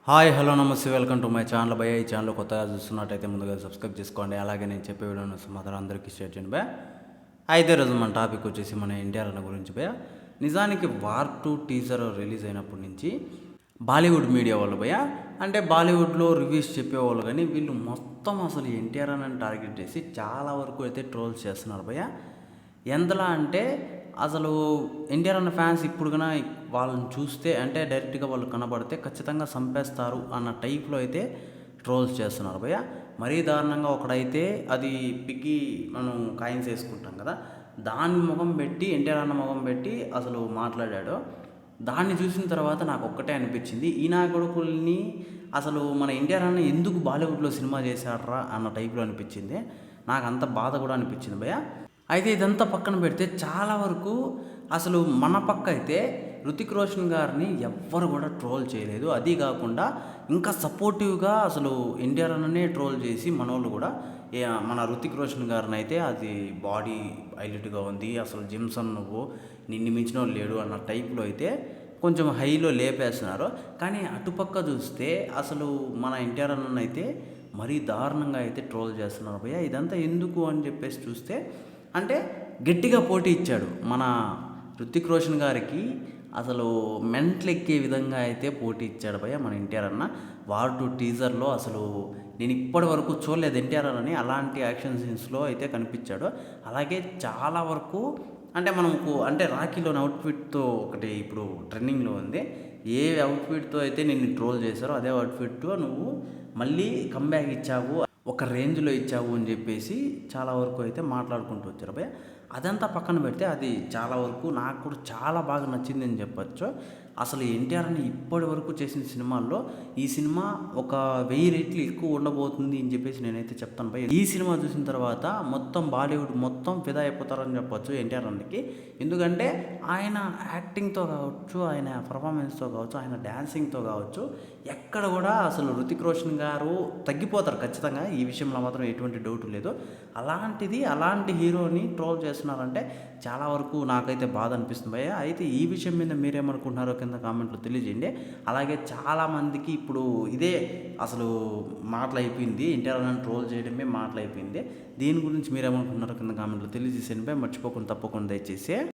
Hi hello నమస్తే welcome to my channel భయ్య. ఈ ఛానల్ కొత్తగా చూస్తున్నట్టయితే ముందుగా సబ్స్క్రైబ్ చేసుకోండి. అలాగే నేను చెప్పే వీడియోని మాత్రం అందరికీ షేర్ చేయండి భయ్య. అయితే రోజు మన టాపిక్ వచ్చేసి మన ఎన్టీఆర్ అన్న గురించి భయ్య. నిజానికి వార్ 2 టీజర్ రిలీజ్ అయినప్పటి నుంచి బాలీవుడ్ మీడియా వాళ్ళు భయ్య, అంటే బాలీవుడ్లో రివ్యూస్ చెప్పేవాళ్ళు, కానీ వీళ్ళు మొత్తం అసలు ఎన్టీఆర్ అన్నని టార్గెట్ చేసి చాలా వరకు అయితే ట్రోల్స్ చేస్తున్నారు భయ్య. ఎంతలా అంటే అసలు ఎన్టీఆర్ అన్న ఫ్యాన్స్ ఇప్పుడు కన్నా వాళ్ళని చూస్తే అంటే డైరెక్ట్గా వాళ్ళు కనబడితే ఖచ్చితంగా చంపేస్తారు అన్న టైప్లో అయితే ట్రోల్స్ చేస్తున్నారు భయ్య. మరీ దారుణంగా ఒకడైతే అది పిగ్గి మనం కాయిన్స్ వేసుకుంటాం కదా, దాని ముఖం పెట్టి ఎన్టీఆర్ అన్న ముఖం పెట్టి అసలు మాట్లాడాడు. దాన్ని చూసిన తర్వాత నాకు ఒక్కటే అనిపించింది, ఈ నా కొడుకుల్ని అసలు మన ఎన్టీఆర్ అన్న ఎందుకు బాలీవుడ్లో సినిమా చేశాడ్రా అన్న టైప్లో అనిపించింది. నాకు అంత బాధ కూడా అనిపించింది భయ్య. అయితే ఇదంతా పక్కన పెడితే చాలా వరకు అసలు మన పక్క అయితే రుతిక్ రోషన్ గారిని ఎవ్వరు కూడా ట్రోల్ చేయలేదు. అది కాకుండా ఇంకా సపోర్టివ్గా అసలు ఎన్టీఆర్ అన్ననే ట్రోల్ చేసి మనోళ్ళు కూడా మన రుతిక్ రోషన్ గారిని అయితే అది బాడీ హైలైట్గా ఉంది, అసలు జిమ్సన్ నువ్వు నిన్ను మించిన వాళ్ళు లేడు అన్న టైప్లో అయితే కొంచెం హైలో లేపేస్తున్నారు. కానీ అటుపక్క చూస్తే అసలు మన ఎన్టీఆర్ అన్న అయితే మరీ దారుణంగా అయితే ట్రోల్ చేస్తున్నారు భయ్య. ఇదంతా ఎందుకు అని చెప్పేసి చూస్తే అంటే గట్టిగా పోటీ ఇచ్చాడు మన రుతిక్ రోషన్ గారికి, అసలు మెంటల్ ఎక్కే విధంగా అయితే పోటీ ఇచ్చాడు భయ్య మన ఎన్టీఆర్ అన్న. వార్ 2 టీజర్లో అసలు నేను ఇప్పటి వరకు చూడలేదు ఎన్టీఆర్ అన్నని అలాంటి యాక్షన్ సీన్స్లో అయితే కనిపించాడు. అలాగే చాలా వరకు అంటే మనకు అంటే రాఖీలోని అవుట్ఫిట్తో ఒకటి ఇప్పుడు ట్రెండింగ్లో ఉంది. ఏ అవుట్ఫిట్తో అయితే నిన్ను ట్రోల్ చేశారో అదే అవుట్ఫిట్తో నువ్వు మళ్ళీ కంబ్యాక్ ఇచ్చావు, ఒక రేంజ్లో ఇచ్చావు అని చెప్పేసి చాలా వరకు అయితే మాట్లాడుకుంటూ వచ్చారు భయ్య. అదంతా పక్కన పెడితే అది చాలా వరకు నాకు కూడా చాలా బాగా నచ్చింది అని చెప్పచ్చు. అసలు ఎన్టీఆర్ అని ఇప్పటి వరకు చేసిన సినిమాల్లో ఈ సినిమా ఒక 1000 రెట్లు ఎక్కువ ఉండబోతుంది అని చెప్పేసి నేనైతే చెప్తాను భయ్య. ఈ సినిమా చూసిన తర్వాత మొత్తం బాలీవుడ్ మొత్తం ఫిదా అయిపోతారని చెప్పొచ్చు ఎన్టీఆర్ అన్నకి. ఎందుకంటే ఆయన యాక్టింగ్తో కావచ్చు, ఆయన పర్ఫార్మెన్స్తో కావచ్చు, ఆయన డ్యాన్సింగ్తో కావచ్చు, ఎక్కడ కూడా అసలు రుతిక్ రోషన్ గారు తగ్గిపోతారు ఖచ్చితంగా. ఈ విషయంలో మాత్రం ఎటువంటి డౌట్ లేదు. అలాంటిది అలాంటి హీరోని ట్రోల్ చేస్తున్నారంటే చాలా వరకు నాకైతే బాధ అనిపిస్తుంది భయ్య. అయితే ఈ విషయం మీద మీరేమనుకుంటున్నారో కింద కామెంట్లో తెలియజేయండి. అలాగే చాలామందికి ఇప్పుడు ఇదే అసలు మాటలు అయిపోయింది, ఎన్టీఆర్ అని ట్రోల్ చేయడమే మాటలు అయిపోయింది. దీని గురించి మీరేమనుకుంటున్నారో కింద కామెంట్లో తెలియజేసేయండి భయ్య. మర్చిపోకుండా తప్పకుండా దయచేసి.